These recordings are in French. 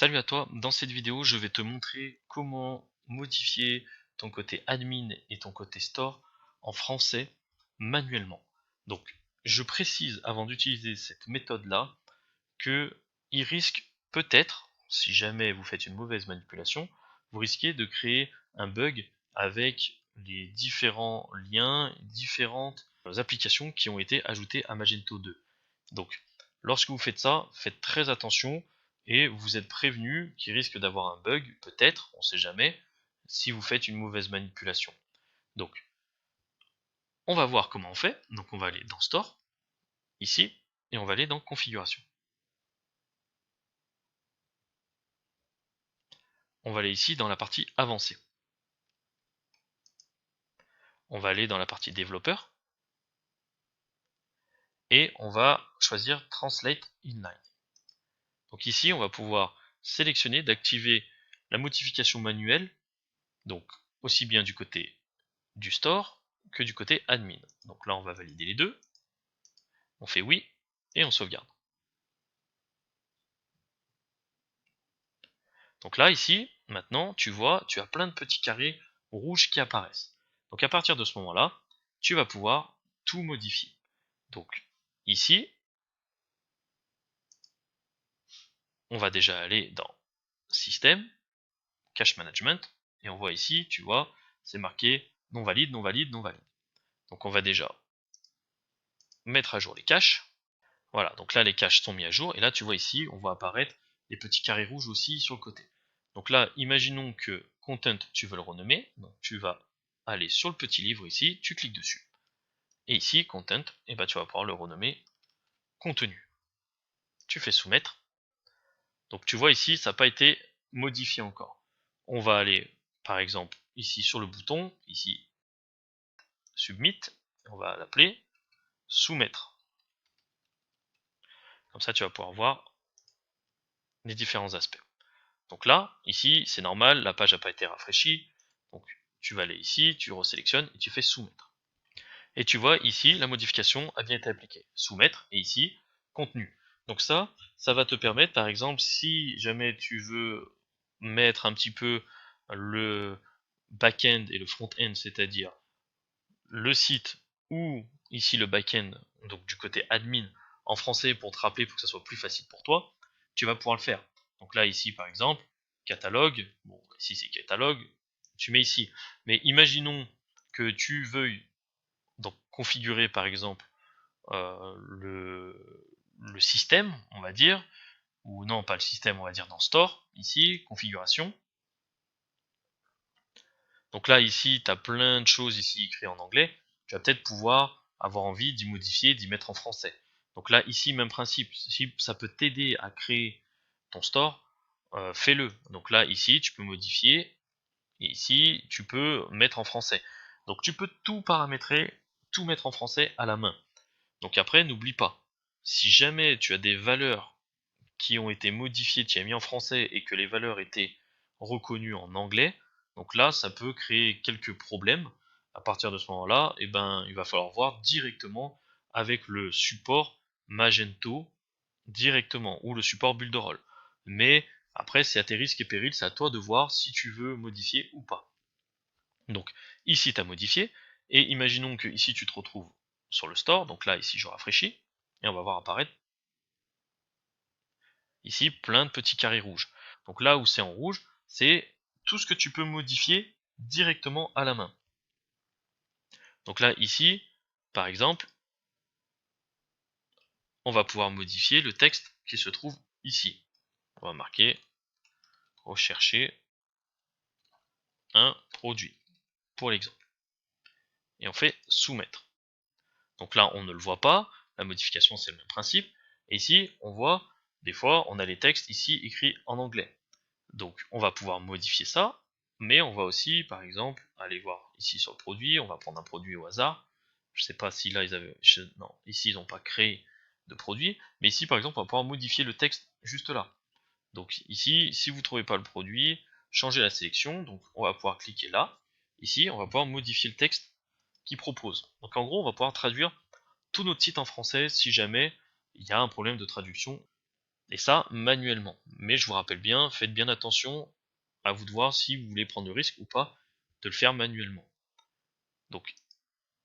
Salut à toi, dans cette vidéo je vais te montrer comment modifier ton côté admin et ton côté store en français manuellement. Donc je précise avant d'utiliser cette méthode là que il risque peut-être, si jamais vous faites une mauvaise manipulation, vous risquez de créer un bug avec les différents liens, différentes applications qui ont été ajoutées à Magento 2. Donc, lorsque vous faites ça, faites très attention et vous êtes prévenu qu'il risque d'avoir un bug, peut-être, on ne sait jamais, si vous faites une mauvaise manipulation. Donc, on va voir comment on fait. Donc, on va aller dans Store, ici, et on va aller dans Configuration. On va aller ici dans la partie avancée. On va aller dans la partie développeur et on va choisir Translate Inline. Donc ici, on va pouvoir sélectionner d'activer la modification manuelle, donc aussi bien du côté du store que du côté admin. Donc là, on va valider les deux. On fait oui et on sauvegarde. Donc là, ici, maintenant, tu vois, tu as plein de petits carrés rouges qui apparaissent. Donc à partir de ce moment-là, tu vas pouvoir tout modifier. Donc ici, on va déjà aller dans Système, Cache Management, et on voit ici, tu vois, c'est marqué non valide, non valide, non valide. Donc on va déjà mettre à jour les caches. Voilà, donc là les caches sont mis à jour, et là tu vois ici, on voit apparaître les petits carrés rouges aussi sur le côté. Donc là, imaginons que Content, tu veux le renommer, donc tu vas aller sur le petit livre ici, tu cliques dessus. Et ici, Content, et bah tu vas pouvoir le renommer Contenu. Tu fais soumettre. Donc tu vois ici, ça n'a pas été modifié encore. On va aller, par exemple, ici sur le bouton, ici, Submit, on va l'appeler Soumettre. Comme ça, tu vas pouvoir voir les différents aspects. Donc là, ici, c'est normal, la page n'a pas été rafraîchie. Donc tu vas aller ici, tu resélectionnes et tu fais soumettre. Et tu vois ici, la modification a bien été appliquée. Soumettre et ici, contenu. Donc ça va te permettre, par exemple, si jamais tu veux mettre un petit peu le back-end et le front-end, c'est-à-dire le site ou ici le back-end, donc du côté admin, en français pour te rappeler, pour que ça soit plus facile pour toi, tu vas pouvoir le faire. Donc là, ici, par exemple, catalogue, bon, ici c'est catalogue, tu mets ici. Mais imaginons que tu veuilles donc configurer, par exemple, le système, on va dire, ou non, pas le système, on va dire dans Store, ici, configuration. Donc là, ici, tu as plein de choses ici écrites en anglais. Tu vas peut-être pouvoir avoir envie d'y modifier, d'y mettre en français. Donc là, ici, même principe. Si ça peut t'aider à créer ton store, fais-le. Donc là, ici, tu peux modifier. Et ici, tu peux mettre en français. Donc tu peux tout paramétrer, tout mettre en français à la main. Donc après, n'oublie pas, si jamais tu as des valeurs qui ont été modifiées, tu as mis en français et que les valeurs étaient reconnues en anglais, donc là, ça peut créer quelques problèmes. À partir de ce moment-là, eh ben, il va falloir voir directement avec le support Magento directement ou le support Builderall. Mais après, c'est à tes risques et périls, c'est à toi de voir si tu veux modifier ou pas. Donc ici, tu as modifié, et imaginons que ici tu te retrouves sur le store, donc là, ici, je rafraîchis, et on va voir apparaître ici plein de petits carrés rouges. Donc là où c'est en rouge, c'est tout ce que tu peux modifier directement à la main. Donc là, ici, par exemple, on va pouvoir modifier le texte qui se trouve ici. On va marquer rechercher un produit, pour l'exemple. Et on fait soumettre. Donc là, on ne le voit pas, la modification c'est le même principe. Et ici, on voit, des fois, on a les textes ici écrits en anglais. Donc on va pouvoir modifier ça, mais on va aussi, par exemple, aller voir ici sur le produit, on va prendre un produit au hasard. Je sais pas si là ils avaient... Non, ici ils n'ont pas créé de produit, mais ici par exemple on va pouvoir modifier le texte juste là. Donc ici, si vous ne trouvez pas le produit, changez la sélection, donc on va pouvoir cliquer là. Ici, on va pouvoir modifier le texte qu'il propose. Donc en gros, on va pouvoir traduire tout notre site en français si jamais il y a un problème de traduction. Et ça, manuellement. Mais je vous rappelle bien, faites bien attention, à vous de voir si vous voulez prendre le risque ou pas de le faire manuellement. Donc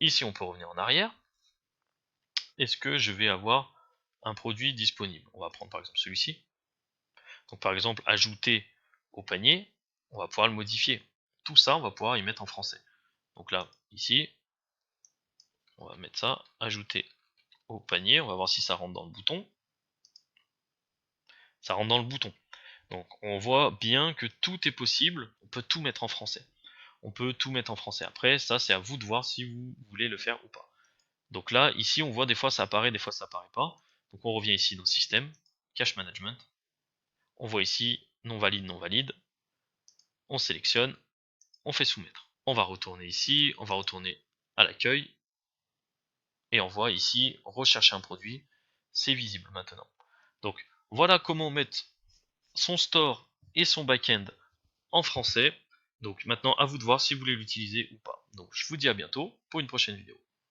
ici on peut revenir en arrière. Est-ce que je vais avoir un produit disponible? On va prendre par exemple celui-ci. Donc par exemple, ajouter au panier, on va pouvoir le modifier. Tout ça, on va pouvoir y mettre en français. Donc là, ici, on va mettre ça, ajouter au panier, on va voir si ça rentre dans le bouton. Ça rentre dans le bouton. Donc on voit bien que tout est possible, on peut tout mettre en français. On peut tout mettre en français. Après, ça c'est à vous de voir si vous voulez le faire ou pas. Donc là, ici, on voit des fois ça apparaît, des fois ça apparaît pas. Donc on revient ici dans Système, Cache Management. On voit ici non valide, non valide. On sélectionne, on fait soumettre. On va retourner ici, on va retourner à l'accueil. Et on voit ici rechercher un produit. C'est visible maintenant. Donc voilà comment mettre son store et son backend en français. Donc maintenant à vous de voir si vous voulez l'utiliser ou pas. Donc je vous dis à bientôt pour une prochaine vidéo.